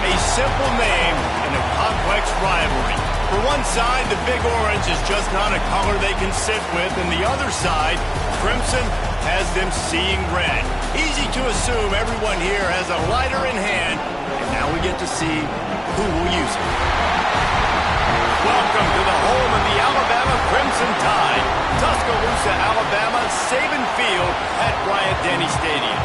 A simple name in a complex rivalry. For one side, the Big Orange is just not a color they can sit with, and the other side, Crimson, has them seeing red. Easy to assume everyone here has a lighter in hand, and now we get to see who will use it. Welcome to the home of the Alabama Crimson Tide, Tuscaloosa, Alabama, Saban Field at Bryant-Denny Stadium.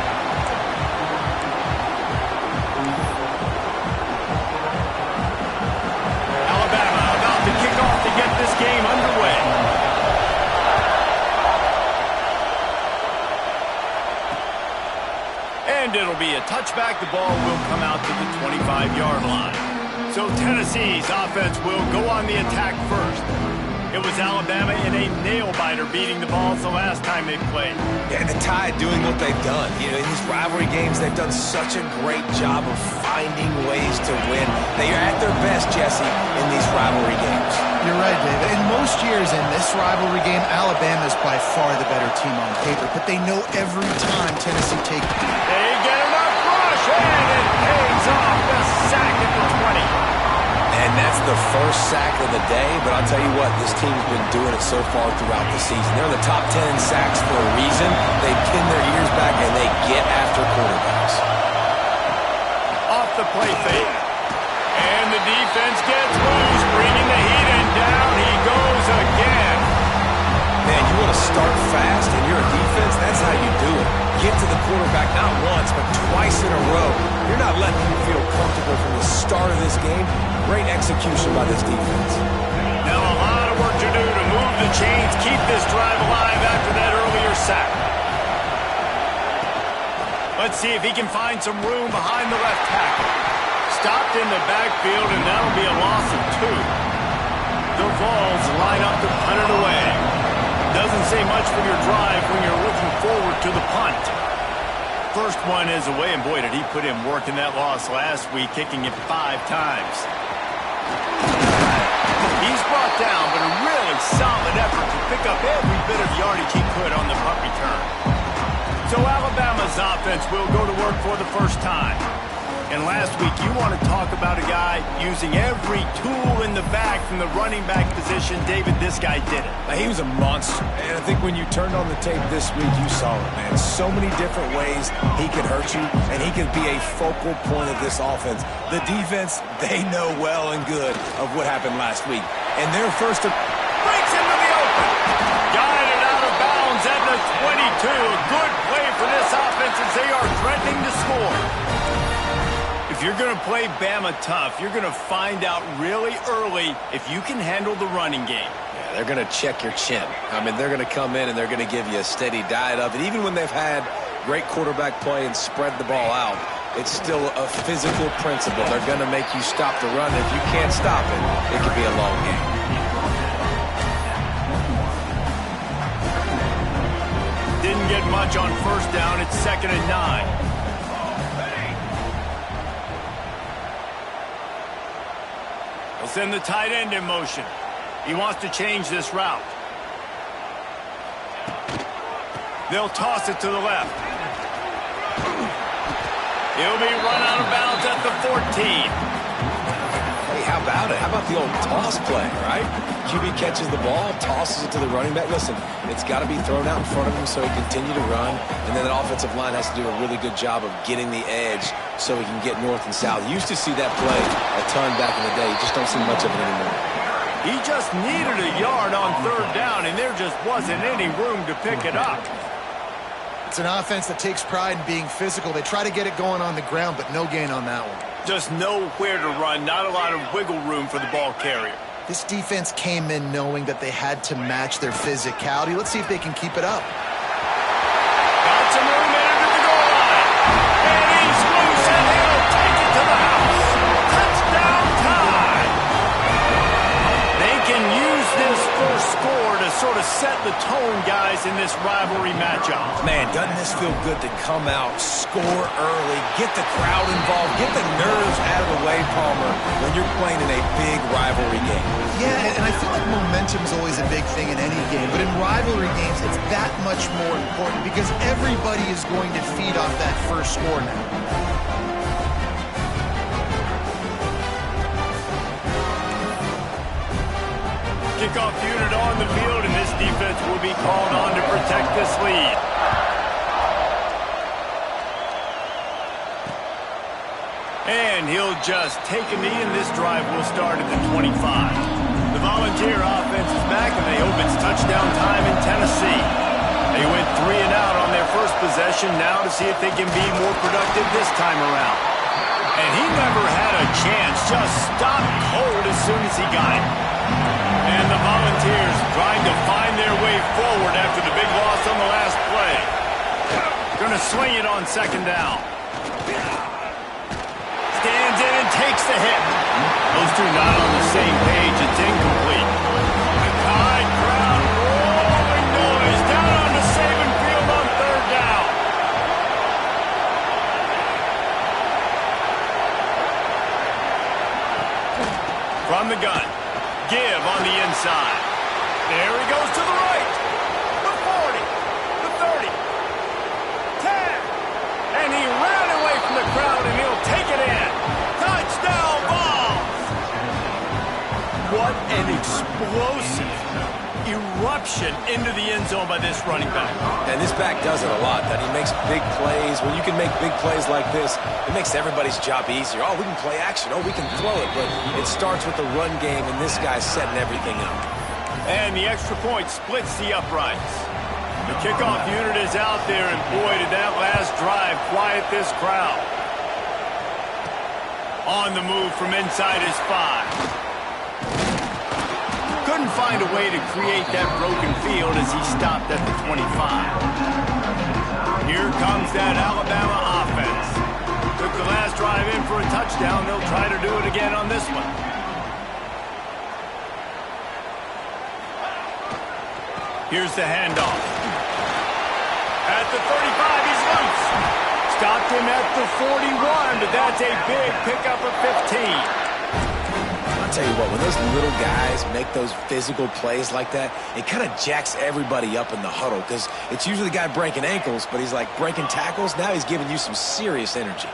Alabama about to kick off to get this game underway. And it'll be a touchback. The ball will come out to the 25-yard line. So Tennessee's offense will go on the attack first. It was Alabama in a nail-biter beating the Vols the last time they played. Yeah, and the Tide doing what they've done. You know, in these rivalry games, they've done such a great job of finding ways to win. They are at their best, Jesse, in these rivalry games. You're right, David. In most years in this rivalry game, Alabama is by far the better team on paper, but they know every time Tennessee takes it. They get enough rush, and it pays off. The sack at the 20. And that's the first sack of the day, but I'll tell you what, this team's been doing it so far throughout the season. They're in the top 10 in sacks for a reason. They pin their ears back, and they get after quarterbacks. Off the play fake. And the defense gets loose, bringing the heat, and down he goes again. Man, you want to start fast, and you're a defense, that's how you do it. Get to the quarterback not once, but twice in a row. You're not letting him feel comfortable from the start of this game. Great execution by this defense. Now a lot of work to do to move the chains, keep this drive alive after that earlier sack. Let's see if he can find some room behind the left tackle. Stopped in the backfield, and that'll be a loss of 2. The Vols line up to punt it away. Doesn't say much for your drive when you're looking forward to the punt. First one is away, and boy, did he put in work in that loss last week, kicking it 5 times. He's brought down, but a really solid effort to pick up every bit of yardage he could on the punt return. So Alabama's offense will go to work for the first time. And last week, you want to talk about a guy using every tool in the bag from the running back position. David, this guy did it. He was a monster. And I think when you turned on the tape this week, you saw it, man. So many different ways he could hurt you, and he could be a focal point of this offense. The defense, they know well and good of what happened last week. And their first... breaks into the open. Guided out of bounds at the 22. A good play for this offense as they are threatening to score. If you're going to play Bama tough, you're going to find out really early if you can handle the running game. Yeah, they're going to check your chin. I mean, they're going to come in and they're going to give you a steady diet of it. Even when they've had great quarterback play and spread the ball out, it's still a physical principle. They're going to make you stop the run. If you can't stop it, it could be a long game. Didn't get much on first down. It's 2nd and 9. He'll send the tight end in motion. He wants to change this route. They'll toss it to the left. He'll be run out of bounds at the 14. Hey, how about it? How about the old toss play, right? QB catches the ball, tosses it to the running back. Listen, it's got to be thrown out in front of him so he can continue to run. And then the offensive line has to do a really good job of getting the edge so he can get north and south. You used to see that play a ton back in the day. You just don't see much of it anymore. He just needed a yard on 3rd down, and there just wasn't any room to pick it up. It's an offense that takes pride in being physical. They try to get it going on the ground, but no gain on that one. Just nowhere to run, not a lot of wiggle room for the ball carrier. This defense came in knowing that they had to match their physicality. Let's see if they can keep it up. Got some room into the goal line. And he's loose, and he'll take it to the house. Touchdown time. They can use this first score to sort of set the tone, guys, in this rivalry matchup. Man, doesn't this feel good to come out, score early, get the crowd involved, get the nerves out of the way, Palmer, when you're playing in a big rivalry game? Yeah, and I feel like momentum is always a big thing in any game, but in rivalry games, it's that much more important because everybody is going to feed off that first score now. be called on to protect this lead. And he'll just take a knee, and this drive will start at the 25. The Volunteer offense is back, and they hope it's touchdown time in Tennessee. They went 3 and out on their first possession, now to see if they can be more productive this time around. And he never had a chance, just stopped cold as soon as he got it. And the Volunteers trying to find their way forward after the big loss on the last play. Gonna swing it on second down. Stands in and takes the hit. Those two not on the same page. It's incomplete. The Tide crowd roaring noise down on the Saban field on third down. From the gun. Give on the inside. There he goes to the right. The 40. The 30. 10. And he ran away from the crowd, and he'll take it in. Touchdown balls! What an explosive eruption into the end zone by this running back. And this back does it a lot, that he makes big plays. When you can make big plays like this, it makes everybody's job easier. Oh, we can play action. Oh, we can throw it. But it starts with the run game, and this guy's setting everything up. And the extra point splits the uprights. The kickoff unit is out there, and boy, did that last drive quiet this crowd. On the move from inside his 5. Couldn't find a way to create that broken field as he stopped at the 25. Here comes that Alabama offense. Took the last drive in for a touchdown. They'll try to do it again on this one. Here's the handoff. At the 35, he's loose. Stopped him at the 41, but that's a big pickup of 15. I'll tell you what, when those little guys make those physical plays like that, it kind of jacks everybody up in the huddle because it's usually the guy breaking ankles, but he's like breaking tackles. Now he's giving you some serious energy.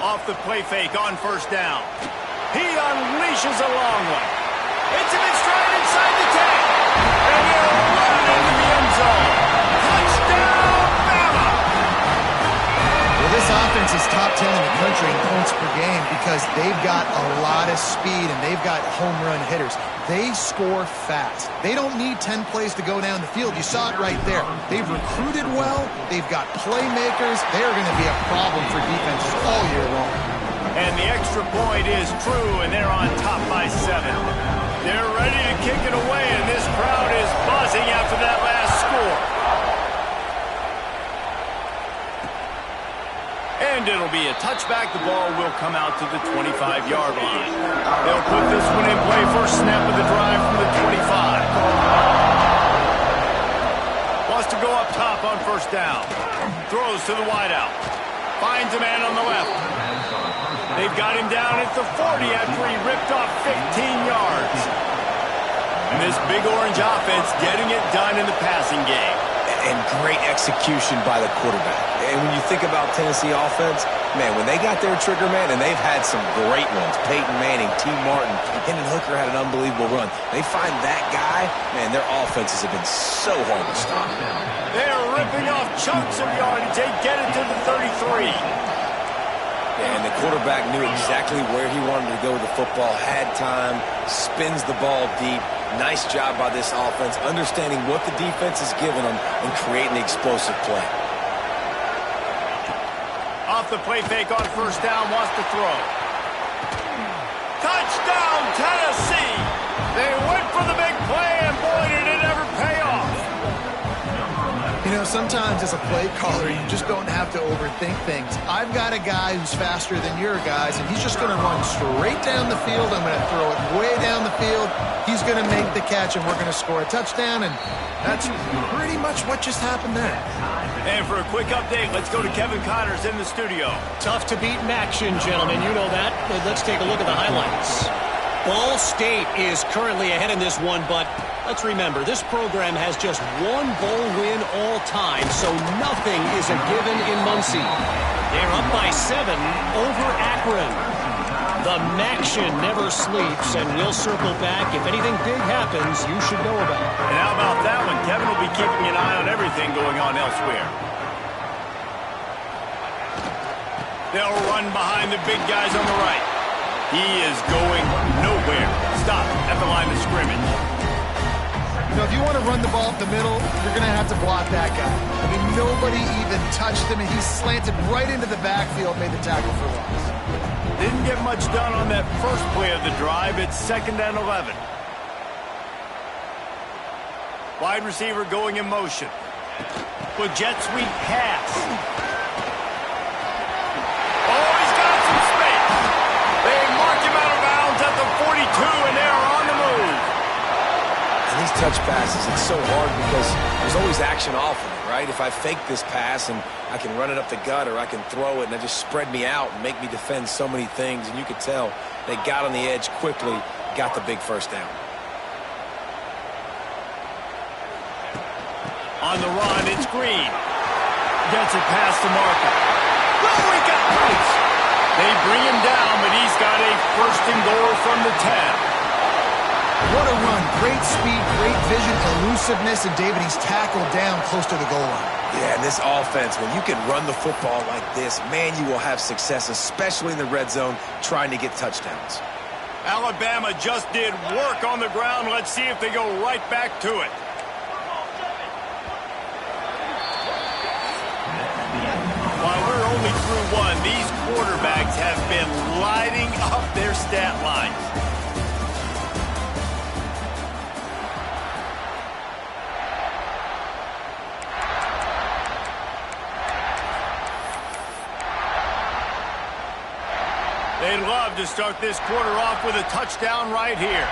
Off the play fake on first down. He unleashes a long one. Hits him in stride inside the 10. And he'll run it into the end zone. Touchdown, Bama! Well, this offense is top 10 in the country in points per game because they've got a lot of speed and they've got home run hitters. They score fast. They don't need 10 plays to go down the field. You saw it right there. They've recruited well. They've got playmakers. They're going to be a problem for defenses all year long. And the extra point is true, and they're on top by 7. They're ready to kick it away, and this crowd is buzzing after that last score. And it'll be a touchback. The ball will come out to the 25-yard line. They'll put this one in play. First snap of the drive from the 25. Wants to go up top on first down. Throws to the wideout. Finds a man on the left. They've got him down at the 40 after he ripped off 15 yards. And this big orange offense getting it done in the passing game. And great execution by the quarterback. And when you think about Tennessee offense, man, when they got their trigger man, and they've had some great ones, Peyton Manning, T. Martin, Hendon Hooker had an unbelievable run. They find that guy, man, their offenses have been so hard to stop. They're ripping off chunks of yardage. They get it to the 33. And the quarterback knew exactly where he wanted to go with the football, had time, spins the ball deep. Nice job by this offense, understanding what the defense is giving them and creating the explosive play. Off the play fake on first down, wants to throw. Touchdown, Tennessee! They went for the big play, and boy, did it ever pay off. You know, sometimes as a play caller, you just don't have to overthink things. I've got a guy who's faster than your guys, and he's just going to run straight down the field. I'm going to throw it way down the field. He's going to make the catch, and we're going to score a touchdown, and that's pretty much what just happened there. And for a quick update, let's go to Kevin Connors in the studio. Tough to beat in action, gentlemen. You know that. Let's take a look at the highlights. Ball State is currently ahead in this one, but let's remember, this program has just one bowl win all time, so nothing is a given in Muncie. They're up by 7 over Akron. The Maction never sleeps, and we'll circle back. If anything big happens, you should know about it. And how about that one? Kevin will be keeping an eye on everything going on elsewhere. They'll run behind the big guys on the right. He is going nowhere. Stop at the line of scrimmage. You know, if you want to run the ball up the middle, you're going to have to block that guy. I mean, nobody even touched him, and he slanted right into the backfield, made the tackle for loss. Didn't get much done on that first play of the drive. It's 2nd and 11. Wide receiver going in motion. With jet sweep pass. Oh, he's got some space. They mark him out of bounds at the 42, and they're on the move. And these touch passes, it's so hard because there's always action off of it, right? If I fake this pass and I can run it up the gut or I can throw it and they just spread me out and make me defend so many things, and you could tell they got on the edge quickly, got the big first down. On the run, it's Green. Gets it past the marker. Oh, he got loose. They bring him down, but he's got a 1st and goal from the 10. What a run. Great speed, great vision, elusiveness, and David, he's tackled down close to the goal line. Yeah, and this offense, when you can run the football like this, man, you will have success, especially in the red zone, trying to get touchdowns. Alabama just did work on the ground. Let's see if they go right back to it. While we're only through one, these quarterbacks have been lighting up their stat lines. They'd love to start this quarter off with a touchdown right here.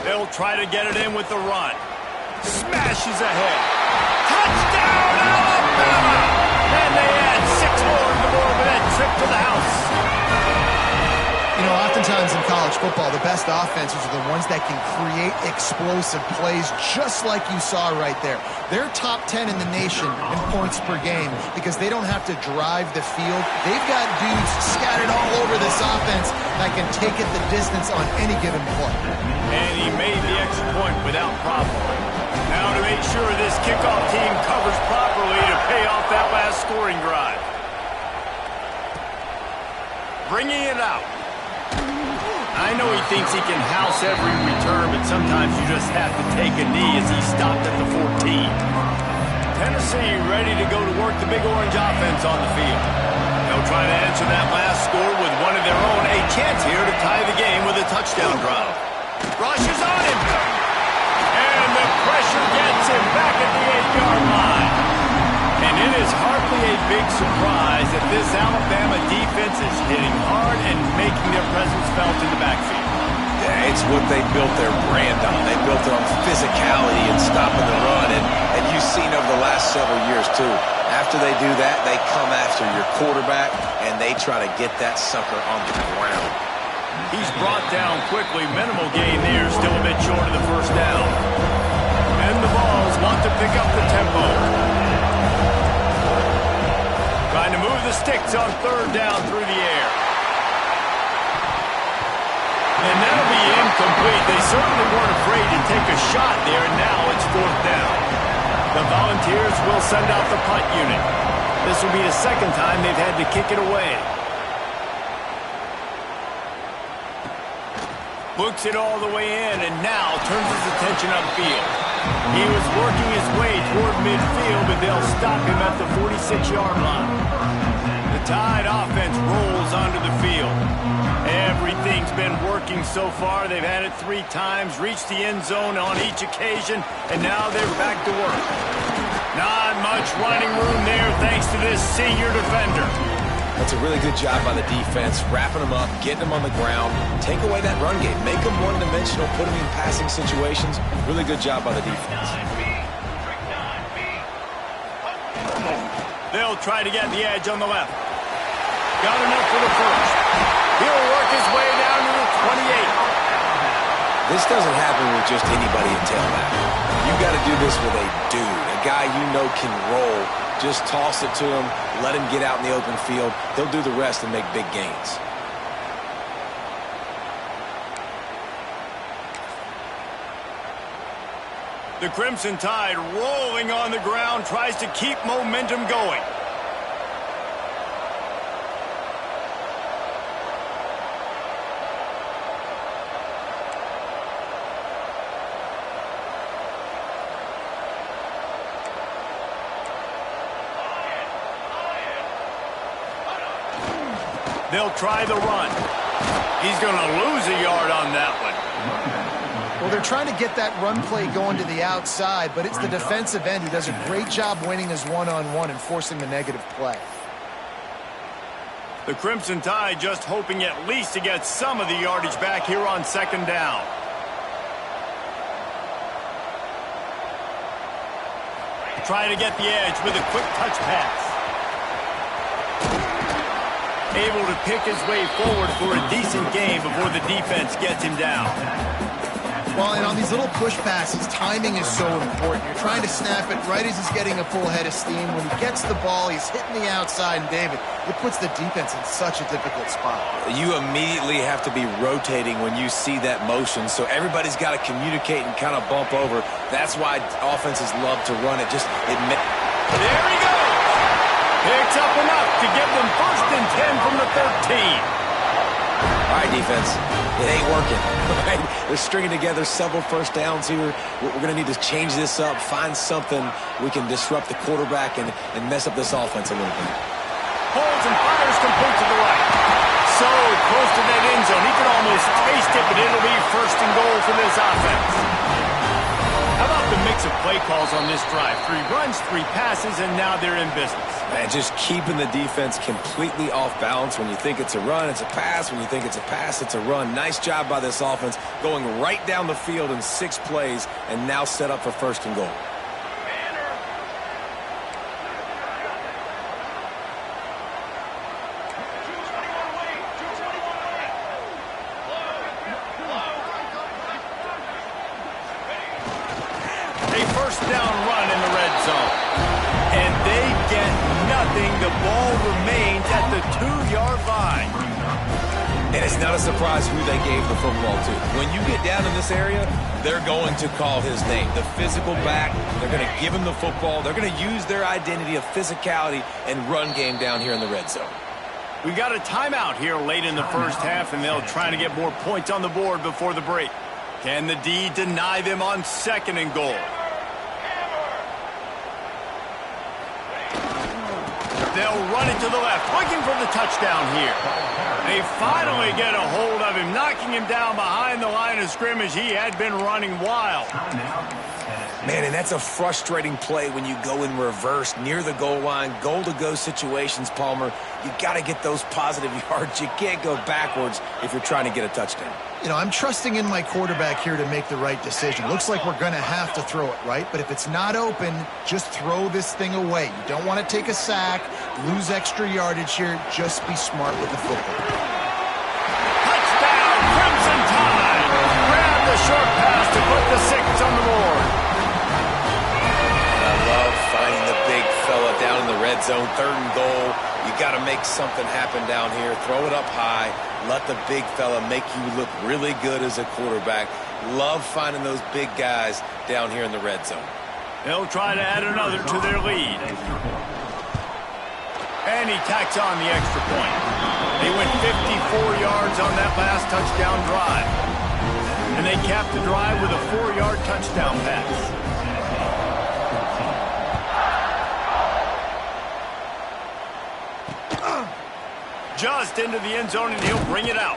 They'll try to get it in with the run. Smashes ahead. Touchdown, Alabama! And they add 6 more to the board with that trip to the house. You know, oftentimes in college football, the best offenses are the ones that can create explosive plays just like you saw right there. They're top 10 in the nation in points per game because they don't have to drive the field. They've got dudes scattered all over this offense that can take it the distance on any given play. And he made the extra point without problem. Now to make sure this kickoff team covers properly to pay off that last scoring drive. Bringing it out. I know he thinks he can house every return, but sometimes you just have to take a knee as he stopped at the 14. Tennessee ready to go to work the Big Orange offense on the field. They'll try to answer that last score with one of their own. A chance here to tie the game with a touchdown drive. Rush is on him. And the pressure gets him back at the 8-yard line. And it is hardly a big surprise that this Alabama defense is hitting hard and making their presence felt in the backfield. Yeah, it's what they built their brand on. They built it on physicality and stopping the run. And you've seen over the last several years, too. After they do that, they come after your quarterback, and they try to get that sucker on the ground. He's brought down quickly. Minimal gain there, still a bit short of the first down. And the Vols want to pick up the tempo. Trying to move the sticks on 3rd down through the air. And that'll be incomplete. They certainly weren't afraid to take a shot there, and now it's 4th down. The Volunteers will send out the punt unit. This will be the 2nd time they've had to kick it away. Books it all the way in, and now turns his attention upfield. He was working his way toward midfield, but they'll stop him at the 46-yard line. The Tide offense rolls onto the field. Everything's been working so far. They've had it 3 times, reached the end zone on each occasion, and now they're back to work. Not much running room there thanks to this senior defender. That's a really good job by the defense, wrapping them up, getting them on the ground, take away that run game, make them one-dimensional, put them in passing situations. Really good job by the defense. They'll try to get the edge on the left. Got enough for the first. He'll work his way down to the 28. This doesn't happen with just anybody at tailback. You got to do this with a dude, a guy you know can roll. Just toss it to him, let him get out in the open field. He'll do the rest and make big gains. The Crimson Tide rolling on the ground, tries to keep momentum going. They'll try the run. He's going to lose a yard on that one. Well, they're trying to get that run play going to the outside, but it's the defensive end who does a great job winning his one-on-one and forcing the negative play. The Crimson Tide just hoping at least to get some of the yardage back here on second down. Try to get the edge with a quick touch pass. Able to pick his way forward for a decent game before the defense gets him down. Well, and on these little push passes, timing is so important. You're trying to snap it right as he's getting a full head of steam. When he gets the ball, he's hitting the outside, and David, it puts the defense in such a difficult spot. You immediately have to be rotating when you see that motion, so everybody's got to communicate and kind of bump over. That's why offenses love to run it. There he goes! Picks up enough to give them 1st and 10 from the 13. All right, defense. It ain't working. Right? They're stringing together several first downs here. We're going to need to change this up, find something we can disrupt the quarterback and mess up this offense a little bit. Holds and fires complete to the right. So close to that end zone. He can almost taste it, but it'll be 1st and goal for this offense. How about the mix of play calls on this drive? 3 runs, 3 passes, and now they're in business. Man, just keeping the defense completely off balance. When you think it's a run, it's a pass. When you think it's a pass, it's a run. Nice job by this offense, going right down the field in 6 plays and now set up for 1st and goal. A 1st down run in the red zone. And they get nothing. The ball remains at the 2-yard line. And it's not a surprise who they gave the football to. When you get down in this area, they're going to call his name. The physical back, they're going to give him the football. They're going to use their identity of physicality and run game down here in the red zone. We got a timeout here late in the 1st half, and they'll try to get more points on the board before the break. Can the D deny them on 2nd and goal? They'll run it to the left, looking for the touchdown here. They finally get a hold of him, knocking him down behind the line of scrimmage. He had been running wild. Man, and that's a frustrating play when you go in reverse near the goal line, goal-to-go situations, Palmer. You got to get those positive yards. You can't go backwards if you're trying to get a touchdown. You know, I'm trusting in my quarterback here to make the right decision. Looks like we're going to have to throw it, right? But if it's not open, just throw this thing away. You don't want to take a sack, lose extra yardage here. Just be smart with the football. Touchdown, Crimson Tide! Grab the short pass to put the 6 on the board. I love finding the big fella down in the red zone, 3rd and goal. You got to make something happen down here. Throw it up high. Let the big fella make you look really good as a quarterback. Love finding those big guys down here in the red zone. They'll try to add another to their lead. And he tacks on the extra point. They went 54 yards on that last touchdown drive. And they capped the drive with a 4-yard touchdown pass. Just into the end zone, and he'll bring it out.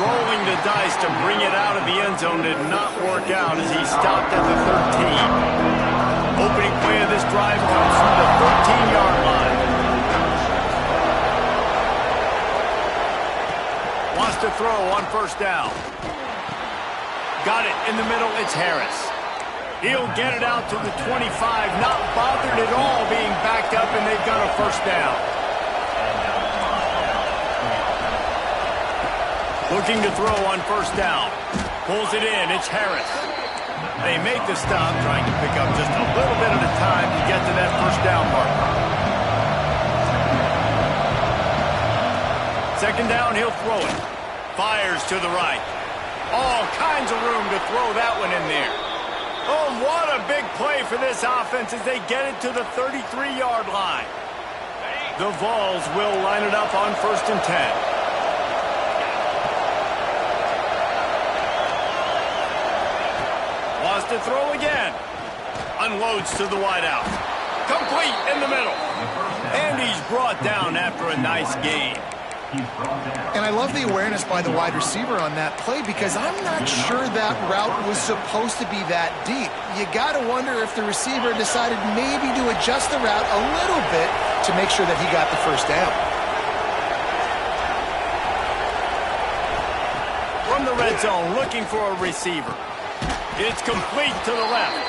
Rolling the dice to bring it out of the end zone did not work out as he stopped at the 13. Opening play of this drive comes from the 13-yard line. Wants to throw on 1st down. Got it in the middle, it's Harris. He'll get it out to the 25, not bothered at all being backed up, and they've got a 1st down. Looking to throw on 1st down. Pulls it in. It's Harris. They make the stop, trying to pick up just a little bit at a time to get to that first down marker. Second down, he'll throw it. Fires to the right. All kinds of room to throw that one in there. Oh, what a big play for this offense as they get it to the 33-yard line. The Vols will line it up on 1st and 10. Wants to throw again. Unloads to the wideout. Complete in the middle. And he's brought down after a nice gain. And I love the awareness by the wide receiver on that play because I'm not sure that route was supposed to be that deep. You got to wonder if the receiver decided maybe to adjust the route a little bit to make sure that he got the first down. From the red zone, looking for a receiver. It's complete to the left.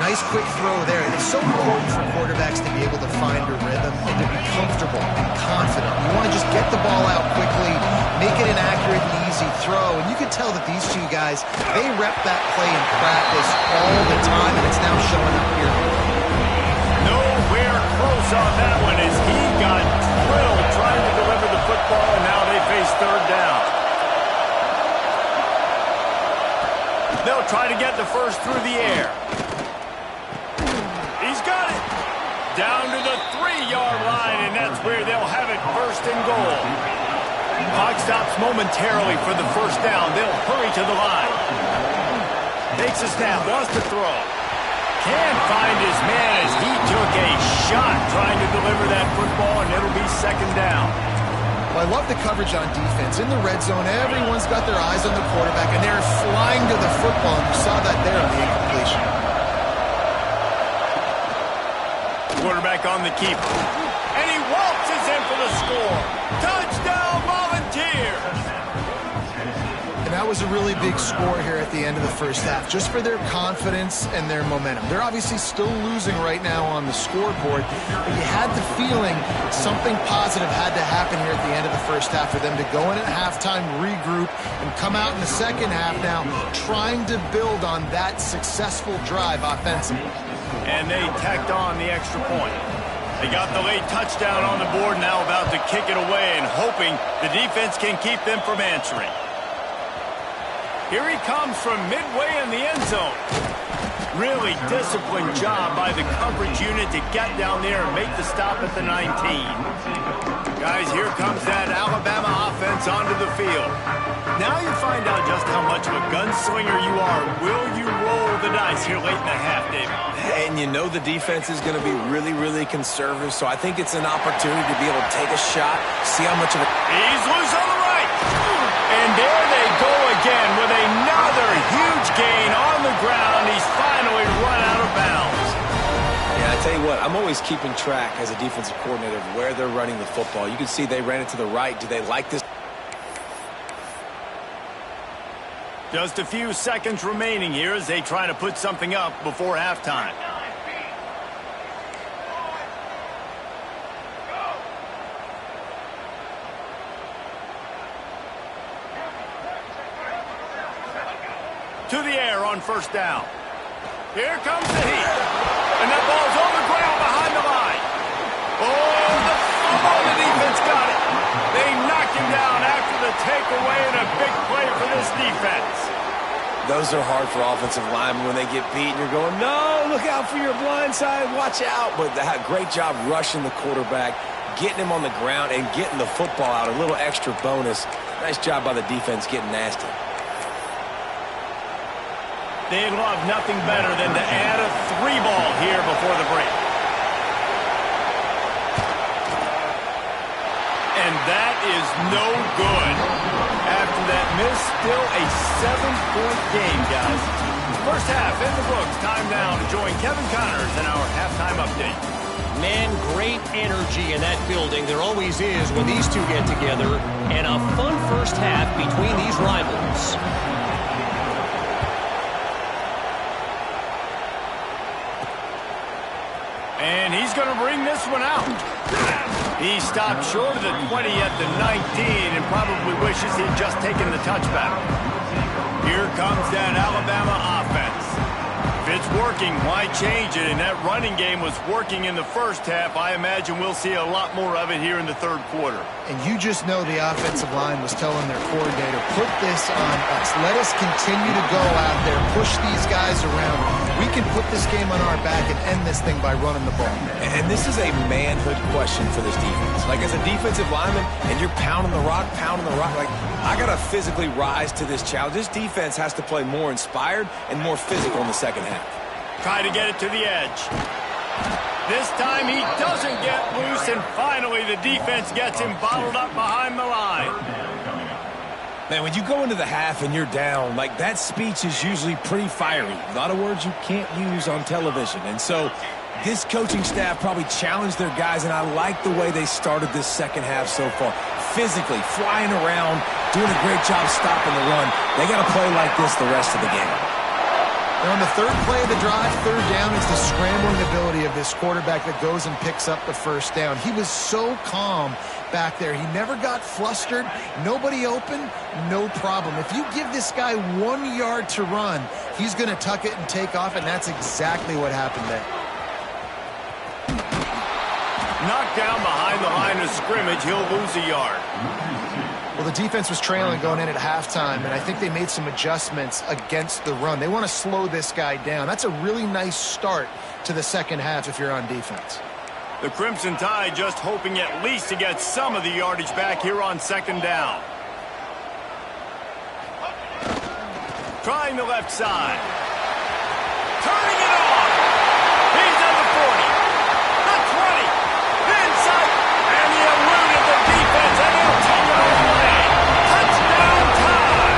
Nice quick throw there. It's so important for quarterbacks to be able to find a rhythm and to be comfortable and confident. You want to just get the ball out quickly, make it an accurate and easy throw. And you can tell that these two guys, they rep that play in practice all the time, and it's now showing up here. Nowhere close on that one as he got drilled trying to deliver the football, and now they face third down. They'll try to get the first through the air. He's got it. Down to the 3-yard line, and that's where they'll have it, first and goal. Clock stops momentarily for the first down. They'll hurry to the line. Takes a snap, wants to throw. Can't find his man as he took a shot trying to deliver that football, and it'll be second down. Well, I love the coverage on defense. In the red zone, everyone's got their eyes on the quarterback, and they're flying to the football, and you saw that there on the incompletion. Quarterback on the keeper. And he waltzes in for the score. Touchdown, Volunteers! And that was a really big score here at the end of the first half, just for their confidence and their momentum. They're obviously still losing right now on the scoreboard, but you had the feeling something positive had to happen here at the end of the first half for them to go in at halftime, regroup, and come out in the second half now trying to build on that successful drive offensively. And they tacked on the extra point. They got the late touchdown on the board, now about to kick it away and hoping the defense can keep them from answering. Here he comes from midway in the end zone. Really disciplined job by the coverage unit to get down there and make the stop at the 19. Guys, here comes that Alabama offense onto the field. Now you find out just how much of a gunslinger you are. Will you roll the dice here late in the half, David? And you know the defense is going to be really, really conservative, so I think it's an opportunity to be able to take a shot, see how much of it... He's loose on the right. And there they go again with another huge gain on the ground. He's finally run out of bounds. Yeah, I tell you what, I'm always keeping track as a defensive coordinator of where they're running the football. You can see they ran it to the right. Do they like this? Just a few seconds remaining here as they try to put something up before halftime. To the air on first down. Here comes the heat. And that ball's on the ground behind the line. Oh, the fumble. The defense got it. They knocked him down after the takeaway, and a big play for this defense. Those are hard for offensive linemen when they get beat and you're going, no, look out for your blind side, watch out. But they had a great job rushing the quarterback, getting him on the ground, and getting the football out. A little extra bonus. Nice job by the defense getting nasty. They'd love nothing better than to add a 3-ball here before the break. And that is no good. After that miss, still a 7-point game, guys. First half in the books. Time now to join Kevin Connors in our halftime update. Man, great energy in that building. There always is when these two get together. And a fun first half between these rivals. And he's going to bring this one out. He stopped short of the 20 at the 19 and probably wishes he'd just taken the touchback. Here comes that Alabama offense. If it's working, why change it? And that running game was working in the first half. I imagine we'll see a lot more of it here in the third quarter. And you just know the offensive line was telling their coordinator, put this on us. Let us continue to go out there, push these guys around. We can put this game on our back and end this thing by running the ball. And this is a manhood question for this defense. Like, as a defensive lineman, and you're pounding the rock, like, I got to physically rise to this challenge. This defense has to play more inspired and more physical in the second half. Try to get it to the edge. This time he doesn't get loose, and finally the defense gets him bottled up behind the line. Man, when you go into the half and you're down, like, that speech is usually pretty fiery. A lot of words you can't use on television. And so this coaching staff probably challenged their guys, and I like the way they started this second half so far. Physically, flying around, doing a great job stopping the run. They got to play like this the rest of the game. On the third play of the drive, third down, is the scrambling ability of this quarterback that goes and picks up the first down. He was so calm back there. He never got flustered. Nobody open, no problem. If you give this guy 1 yard to run, he's going to tuck it and take off, and that's exactly what happened there. Knocked down behind the line of scrimmage, he'll lose a yard. Well, the defense was trailing going in at halftime, and I think they made some adjustments against the run. They want to slow this guy down. That's a really nice start to the second half if you're on defense. The Crimson Tide just hoping at least to get some of the yardage back here on second down. Trying the left side. Turning it on. He's on the 40. The 20. The inside. And he eluded the defense, and he'll take it away. Touchdown time.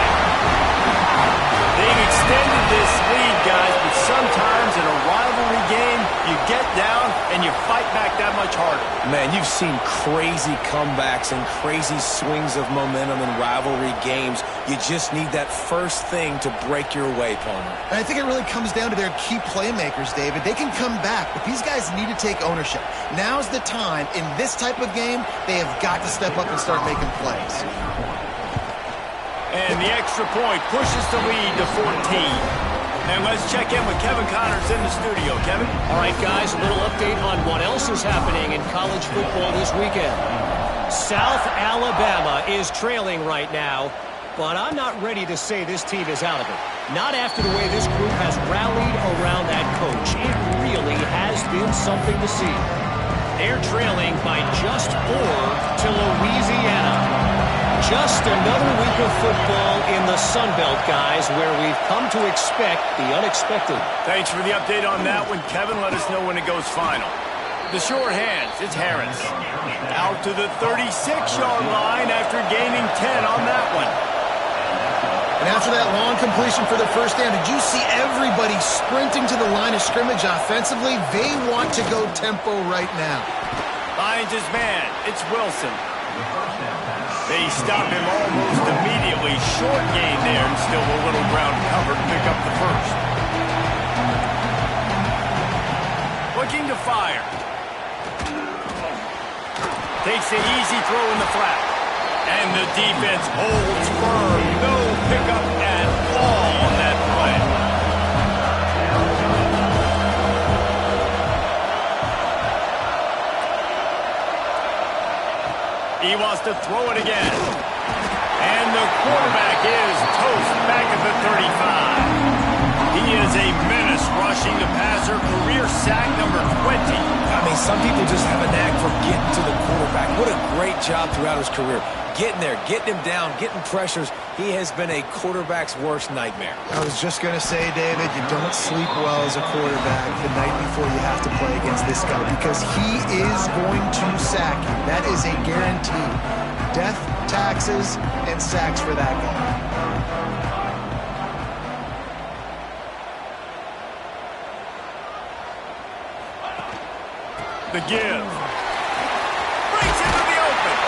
They've extended this lead, guys, but sometimes in a rivalry game, you get down and you fight back that much harder. Man, you've seen crazy comebacks and crazy swings of momentum in rivalry games. You just need that first thing to break your way, Palmer. And I think it really comes down to their key playmakers, David. They can come back, but these guys need to take ownership. Now's the time. In this type of game, they have got to step up and start making plays. And the extra point pushes the lead to 14. And let's check in with Kevin Connors in the studio. Kevin? All right, guys, a little update on what else is happening in college football this weekend. South Alabama is trailing right now, but I'm not ready to say this team is out of it. Not after the way this group has rallied around that coach. It really has been something to see. They're trailing by just 4 to Louisiana. Just another week of football in the Sun Belt, guys, where we've come to expect the unexpected. Thanks for the update on that one, Kevin. Let us know when it goes final. The sure hands, it's Harris. Out to the 36-yard line after gaining 10 on that one. And after that long completion for the first down, did you see everybody sprinting to the line of scrimmage offensively? They want to go tempo right now. Finds his man. It's Wilson. They stop him almost immediately. Short gain there, and still a little ground cover to pick up the first. Looking to fire. Takes the easy throw in the flat. And the defense holds firm. No pickup at all on that play. He wants to throw it again. And the quarterback is toast back at the 35. He is a menace rushing the passer. Career sack number 20. I mean, some people just have a knack for getting to the quarterback. What a great job throughout his career. Getting there, getting him down, getting pressures. He has been a quarterback's worst nightmare. I was just going to say, David, you don't sleep well as a quarterback the night before you have to play against this guy because he is going to sack you. That is a guarantee. Death, taxes, and sacks for that guy. The give. Breaks into the open.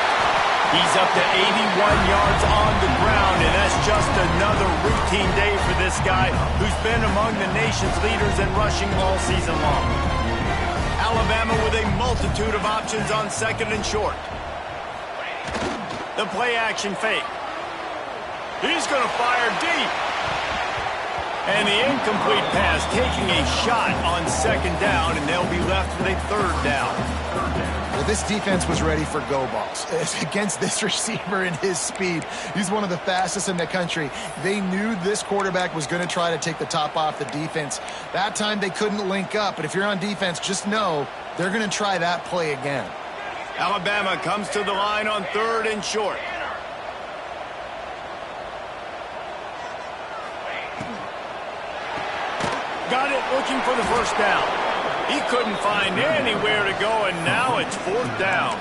He's up to 81 yards on the ground, and that's just another routine day for this guy who's been among the nation's leaders in rushing all season long. Alabama with a multitude of options on second and short. The play action fake. He's going to fire deep. And the incomplete pass taking a shot on second down, and they'll be left with a third down. Well, this defense was ready for go balls against this receiver and his speed. He's one of the fastest in the country. They knew this quarterback was going to try to take the top off the defense. That time they couldn't link up, but if you're on defense, just know they're going to try that play again. Alabama comes to the line on 3rd and short. Got it, looking for the first down. He couldn't find anywhere to go, and now it's 4th down.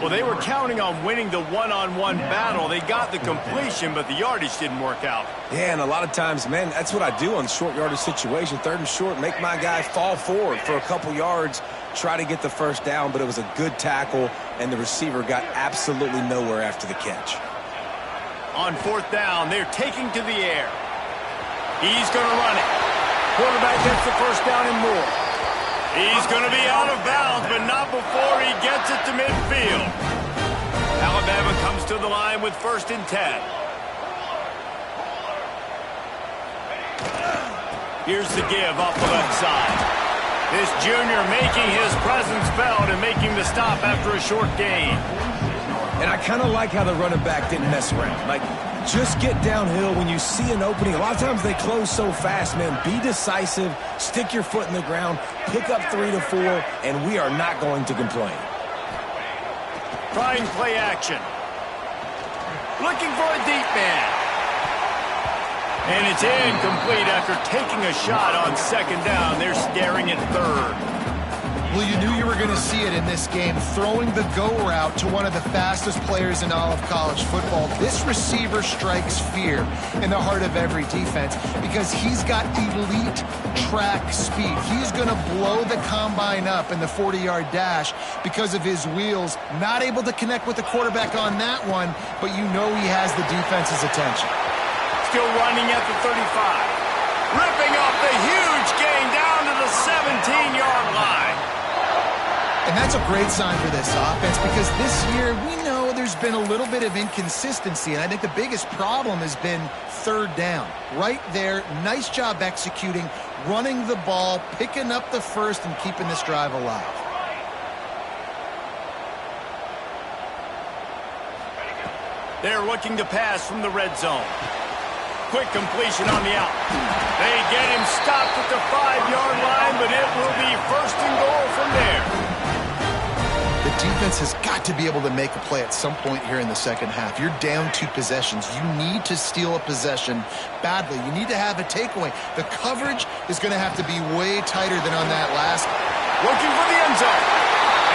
Well, they were counting on winning the one-on-one battle. They got the completion, but the yardage didn't work out. Yeah, and a lot of times, man, that's what I do on short yardage situation. 3rd and short, make my guy fall forward for a couple yards, try to get the first down, but it was a good tackle, and the receiver got absolutely nowhere after the catch. On 4th down, they're taking to the air. He's going to run it. Quarterback gets the first down and more. He's going to be out of bounds, but not before he gets it to midfield. Alabama comes to the line with 1st and 10. Here's the give off the left side. This junior making his presence felt and making the stop after a short gain. And I kind of like how the running back didn't mess around. Like, just get downhill when you see an opening. A lot of times they close so fast, man. Be decisive, stick your foot in the ground, pick up 3 to 4, and we are not going to complain. Trying play action. Looking for a deep man. And it's incomplete after taking a shot on 2nd down. They're staring at 3rd. Well, you knew you were going to see it in this game, throwing the go route to one of the fastest players in all of college football. This receiver strikes fear in the heart of every defense because he's got elite track speed. He's going to blow the combine up in the 40-yard dash because of his wheels. Not able to connect with the quarterback on that one, but you know he has the defense's attention. Still running at the 35. Ripping off the huge gain down to the 17-yard line. And that's a great sign for this offense because this year we know there's been a little bit of inconsistency, and I think the biggest problem has been 3rd down. Right there, nice job executing, running the ball, picking up the first, and keeping this drive alive. They're looking to pass from the red zone. Quick completion on the out. They get him stopped at the 5-yard line, but it will be 1st and goal from there. The defense has got to be able to make a play at some point here in the second half. You're down 2 possessions. You need to steal a possession badly. You need to have a takeaway. The coverage is going to have to be way tighter than on that last. Looking for the end zone.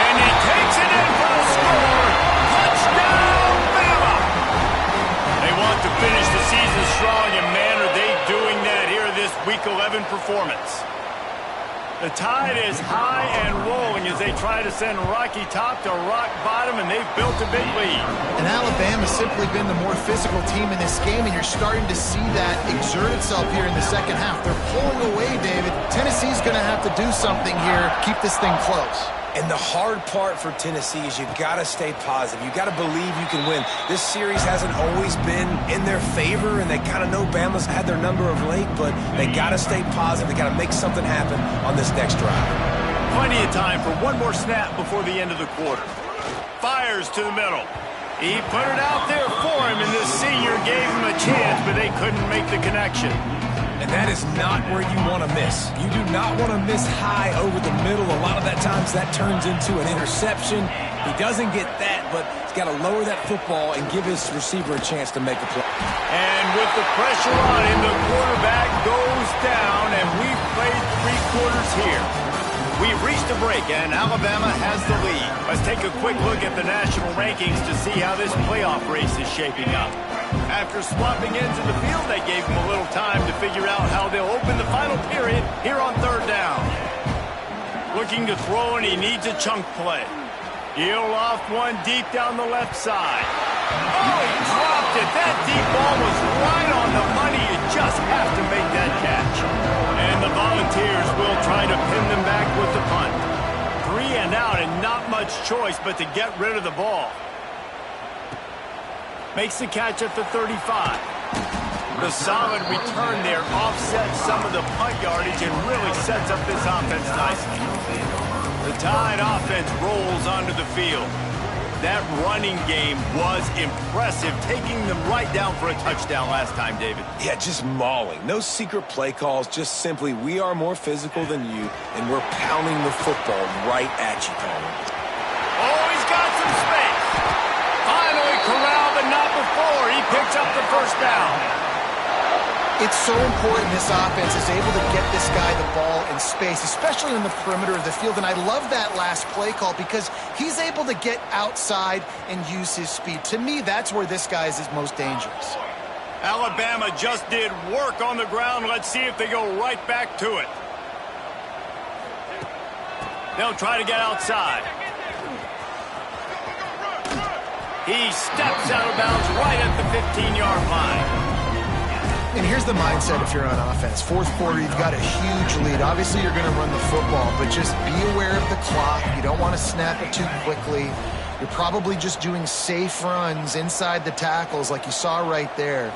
And he takes it in for the score. Touchdown, Bama! They want to finish the season strong, and man, are they doing that here in this Week 11 performance. The tide is high and rolling as they try to send Rocky Top to rock bottom, and they've built a big lead. And Alabama's simply been the more physical team in this game, and you're starting to see that exert itself here in the second half. They're pulling away, David. Tennessee's going to have to do something here, keep this thing close. And the hard part for Tennessee is you got to stay positive. You got to believe you can win. This series hasn't always been in their favor, and they kind of know Bama's had their number of late, but they got to stay positive. They got to make something happen on this next drive. Plenty of time for one more snap before the end of the quarter. Fires to the middle. He put it out there for him, and this senior gave him a chance, but they couldn't make the connection. And that is not where you want to miss. You do not want to miss high over the middle. A lot of that times that turns into an interception. He doesn't get that, but he's got to lower that football and give his receiver a chance to make a play. And with the pressure on him, the quarterback goes down, and we've played 3 quarters here. We've reached a break, and Alabama has the lead. Let's take a quick look at the national rankings to see how this playoff race is shaping up. After swapping ends in the field, they gave him a little time to figure out how they'll open the final period here on 3rd down. Looking to throw, and he needs a chunk play. He'll loft one deep down the left side. Oh, he dropped it. That deep ball was right on the money. You just have to make that catch. And the Volunteers will try to pin them back with the punt. 3 and out, and not much choice but to get rid of the ball. Makes the catch at the 35. The solid return there offsets some of the punt yardage and really sets up this offense nicely. The Tide offense rolls onto the field. That running game was impressive, taking them right down for a touchdown last time, David. Yeah, just mauling. No secret play calls, just simply we are more physical than you, and we're pounding the football right at you, Coleman. Oh, he's got some space. Finally corralled, but not before. He picks up the first down. It's so important this offense is able to get this guy the ball in space, especially in the perimeter of the field. And I love that last play call because he's able to get outside and use his speed. To me, that's where this guy is his most dangerous. Alabama just did work on the ground. Let's see if they go right back to it. They'll try to get outside. He steps out of bounds right at the 15-yard line. And here's the mindset if you're on offense. Fourth quarter, you've got a huge lead. Obviously, you're going to run the football, but just be aware of the clock. You don't want to snap it too quickly. You're probably just doing safe runs inside the tackles like you saw right there.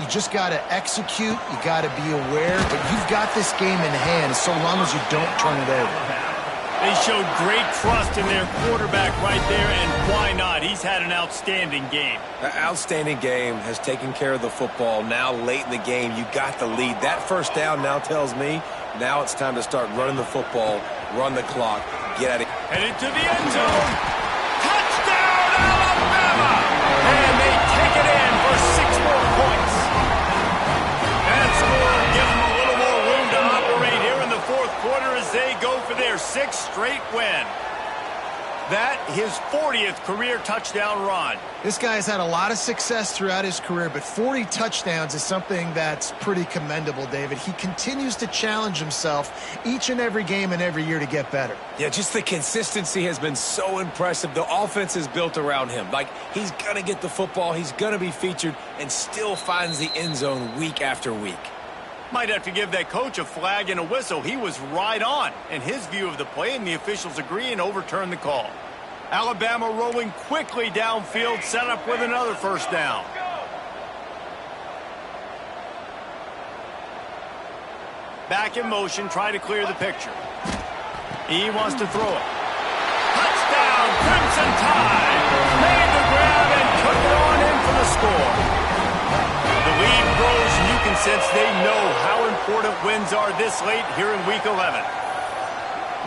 You just got to execute. You got to be aware, but you've got this game in hand so long as you don't turn it over. They showed great trust in their quarterback right there, and why not? He's had an outstanding game. An outstanding game, has taken care of the football. Now late in the game, you got the lead. That first down now tells me now it's time to start running the football, run the clock, get out of here. Headed to the end zone. Touchdown, Alabama! And they take it in for 6 more points. That score gives them a little more room to operate here in the fourth quarter as they go for their 6th straight win. That, his 40th career touchdown run. This guy has had a lot of success throughout his career, but 40 touchdowns is something that's pretty commendable, David. He continues to challenge himself each and every game and every year to get better. Yeah, just the consistency has been so impressive. The offense is built around him. Like, he's going to get the football, he's going to be featured, and still finds the end zone week after week. Might have to give that coach a flag and a whistle. He was right on in his view of the play, and the officials agree and overturn the call. Alabama rolling quickly downfield, set up with another first down. Back in motion, try to clear the picture. He wants to throw it. Touchdown, Crimson Tide! Made the grab and took it on in for the score. The lead grows, and you can sense they know how important wins are this late here in Week 11.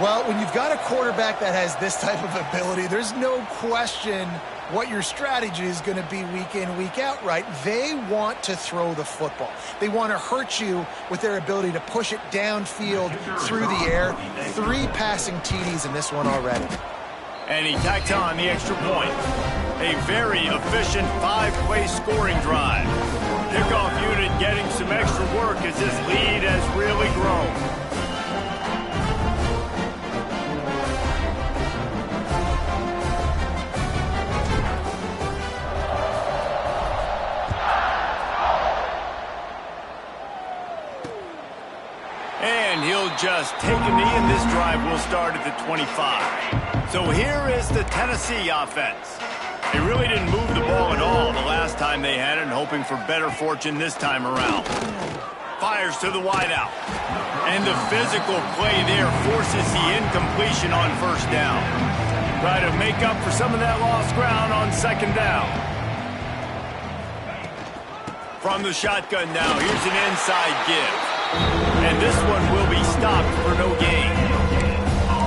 Well, when you've got a quarterback that has this type of ability, there's no question what your strategy is going to be week in, week out, right? They want to throw the football. They want to hurt you with their ability to push it downfield through the air. 3 passing TDs in this one already. And he tacked on the extra point. A very efficient 5-play scoring drive. Kickoff unit getting some extra work as this lead has really grown. And he'll just take a knee, and this drive will start at the 25. So here is the Tennessee offense. They really didn't move the ball at all the last time they had it, and hoping for better fortune this time around. Fires to the wideout. And the physical play there forces the incompletion on first down. Try to make up for some of that lost ground on second down. From the shotgun now, here's an inside give. And this one will be stopped for no gain.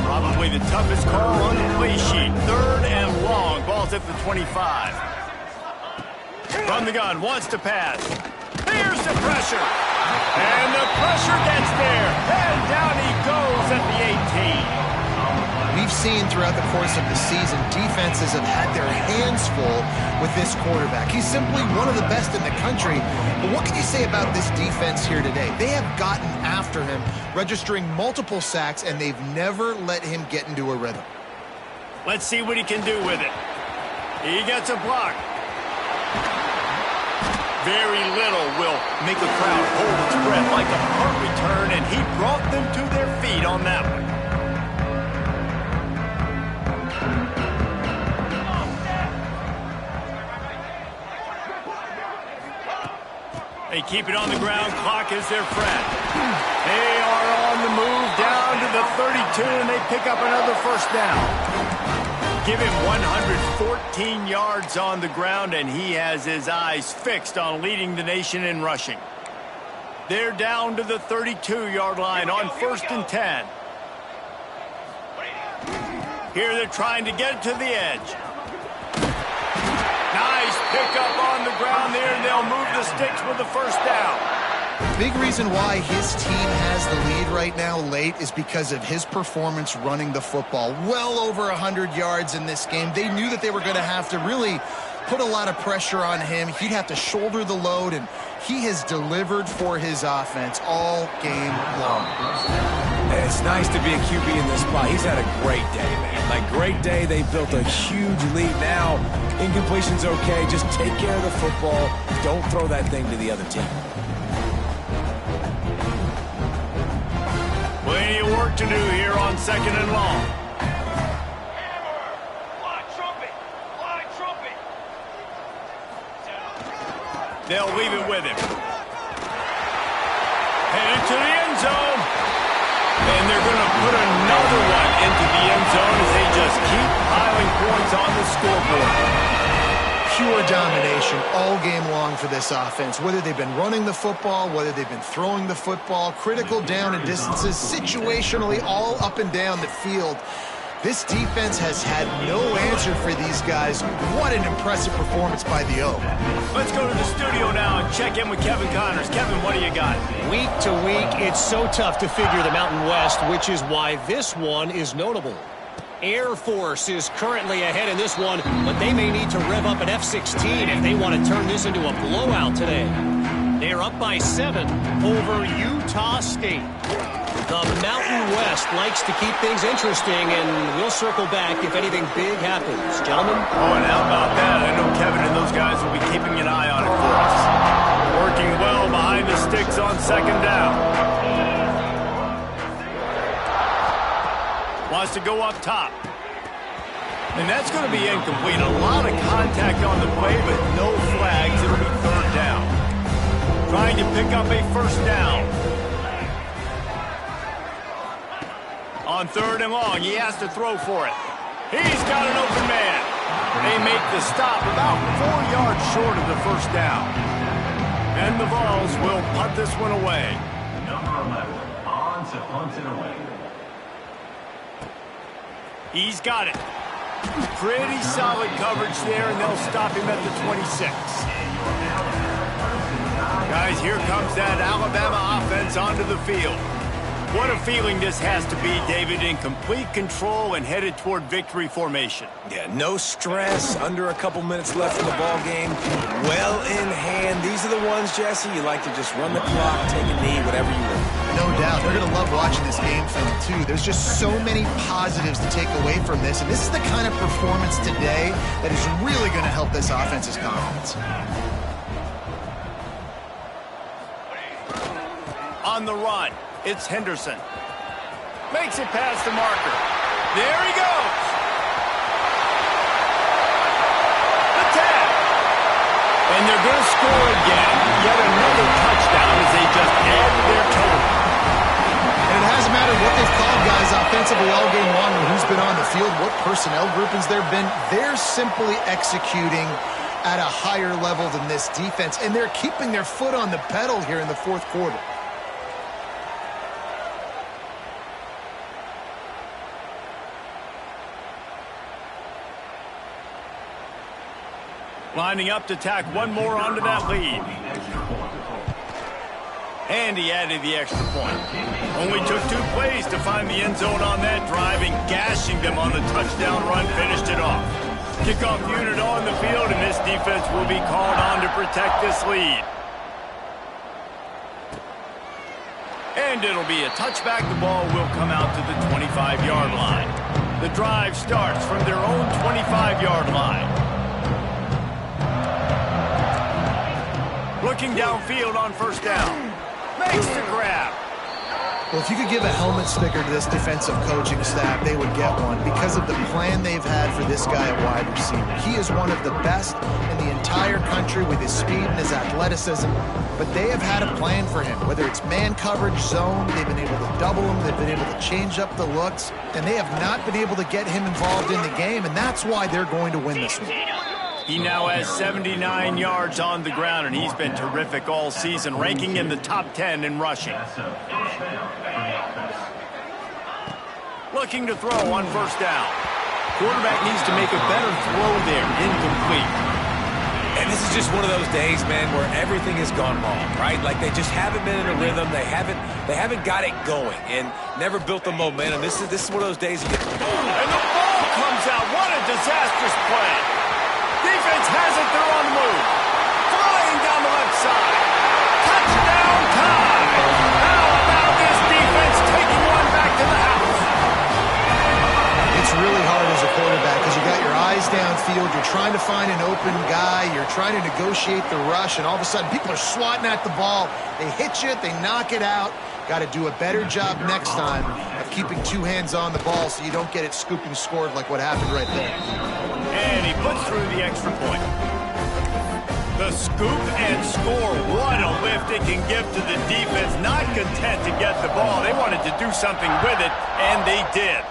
Probably the toughest call on the play sheet. 3rd and long. Ball's at the 25. From the gun, wants to pass. Here's the pressure. And the pressure gets there. And down he goes at the 18. We've seen throughout the course of the season, defenses have had their hands full with this quarterback. He's simply one of the best in the country. But what can you say about this defense here today? They have gotten after him, registering multiple sacks, and they've never let him get into a rhythm. Let's see what he can do with it. He gets a block. Very little will make a crowd hold its breath like a punt return, and he brought them to their feet on that one. A They keep it on the ground. Clock is their friend. They are on the move down to the 32, and they pick up another first down. Give him 114 yards on the ground, and he has his eyes fixed on leading the nation in rushing. They're down to the 32-yard line on 1st and 10. Here they're trying to get it to the edge. Nice pickup on the ground there, and they'll move the sticks with the first down. Big reason why his team has the lead right now late is because of his performance running the football. Well over 100 yards in this game. They knew that they were going to have to really put a lot of pressure on him. He'd have to shoulder the load, and he has delivered for his offense all game long. It's nice to be a QB in this spot. He's had a great day, man. Like, great day. They built a huge lead. Now, incompletion's okay. Just take care of the football. Don't throw that thing to the other team. Plenty of work to do here on 2nd and long. They'll leave it with him. Headed to the end zone. And they're going to put another one into the end zone as they just keep piling points on the scoreboard. Pure domination all game long for this offense. Whether they've been running the football, whether they've been throwing the football, critical down and distances, situationally all up and down the field. This defense has had no answer for these guys. What an impressive performance by the O. Let's go to the studio now and check in with Kevin Connors. Kevin, what do you got? Week to week, it's so tough to figure the Mountain West, which is why this one is notable. Air Force is currently ahead in this one, but they may need to rev up an F-16 if they want to turn this into a blowout today. They're up by 7 over Utah State. The Mountain West likes to keep things interesting, and we'll circle back if anything big happens. Gentlemen? Oh, and how about that? I know Kevin and those guys will be keeping an eye on it for us. Working well behind the sticks on 2nd down. Wants to go up top. And that's going to be incomplete. A lot of contact on the play, but no flags. It'll be 3rd down. Trying to pick up a first down. On 3rd and long, he has to throw for it. He's got an open man. They make the stop about 4 yards short of the first down. And the Vols will punt this one away. Number 11, on to punt it away. He's got it. Pretty solid coverage there, and they'll stop him at the 26. Guys, here comes that Alabama offense onto the field. What a feeling this has to be, David, in complete control and headed toward victory formation. Yeah, no stress, under a couple minutes left in the ball game. Well in hand. These are the ones, Jesse, you like to just run the clock, take a knee, whatever you want. No doubt. They're going to love watching this game film, too. There's just so many positives to take away from this, and this is the kind of performance today that is really going to help this offense's confidence. On the run, it's Henderson. Makes it past the marker. There he goes. The tag. And they're going to score again. Yet another touchdown as they just add to their total. And it hasn't mattered what they've called, guys, offensively all game long, and who's been on the field, what personnel groupings there have been. They're simply executing at a higher level than this defense, and they're keeping their foot on the pedal here in the 4th quarter. Lining up to tack one more onto that lead. And he added the extra point. Only took 2 plays to find the end zone on that drive, and gashing them on the touchdown run finished it off. Kickoff unit on the field, and this defense will be called on to protect this lead. And it'll be a touchback. The ball will come out to the 25-yard line. The drive starts from their own 25-yard line. Looking downfield on 1st down. Makes the grab. Well, if you could give a helmet sticker to this defensive coaching staff, they would get one because of the plan they've had for this guy at wide receiver. He is one of the best in the entire country with his speed and his athleticism, but they have had a plan for him, whether it's man coverage, zone, they've been able to double him, they've been able to change up the looks, and they have not been able to get him involved in the game, and that's why they're going to win this one. He now has 79 yards on the ground, and he's been terrific all season, ranking in the top 10 in rushing. Looking to throw on first down. Quarterback needs to make a better throw there, incomplete. And this is just one of those days, man, where everything has gone wrong, right? Like they just haven't been in a rhythm. They haven't got it going and never built the momentum. This is one of those days you get. And the ball comes out. What a disastrous play. Defense has it. They're on the move. Flying down the left side. Touchdown time. How about this defense taking one back to the house? It's really hard as a quarterback because you got your eyes downfield. You're trying to find an open guy. You're trying to negotiate the rush, and all of a sudden people are swatting at the ball. They hit you. They knock it out. Got to do a better job next time of keeping two hands on the ball so you don't get it scooped and scored like what happened right there. And he puts through the extra point. The scoop and score. What a lift it can give to the defense. Not content to get the ball. They wanted to do something with it, and they did.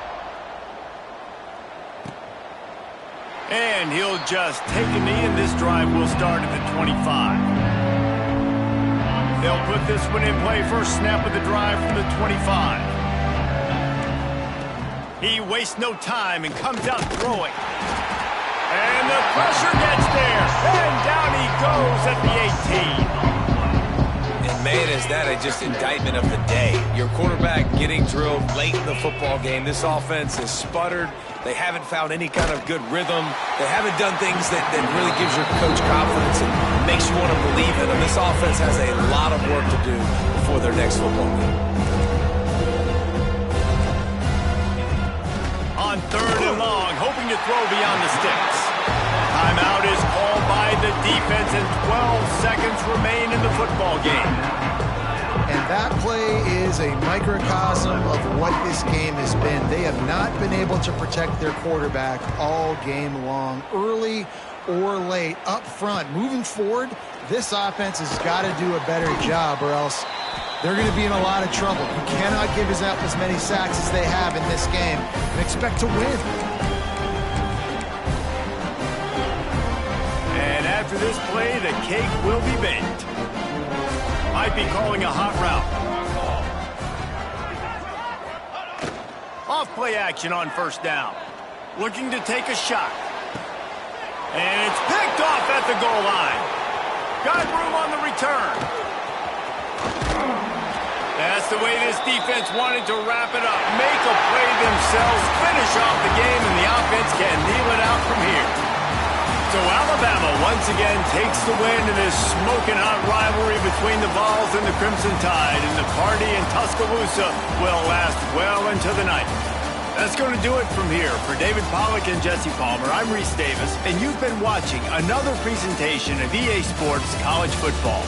And he'll just take a knee, and this drive will start at the 25. They'll put this one in play. First snap of the drive from the 25. He wastes no time and comes out throwing. And the pressure gets there. And down he goes at the 18. And man, is that just indictment of the day. Your quarterback getting drilled late in the football game. This offense has sputtered. They haven't found any kind of good rhythm. They haven't done things that really gives your coach confidence and makes you want to believe in them. This offense has a lot of work to do before their next football game. On third and long, hoping to throw beyond the sticks. Timeout is called by the defense, and 12 seconds remain in the football game. And that play is a microcosm of what this game has been. They have not been able to protect their quarterback all game long, early or late, up front. Moving forward, this offense has got to do a better job, or else they're going to be in a lot of trouble. You cannot give us up as many sacks as they have in this game and expect to win. And after this play, the cake will be baked. Might be calling a hot route. Off play action on first down. Looking to take a shot. And it's picked off at the goal line. Got room on the return. That's the way this defense wanted to wrap it up. Make a play themselves, finish off the game, and the offense can kneel it out from here. So Alabama once again takes the win in this smoking hot rivalry between the Vols and the Crimson Tide, and the party in Tuscaloosa will last well into the night. That's going to do it from here. For David Pollack and Jesse Palmer, I'm Reese Davis, and you've been watching another presentation of EA Sports College Football.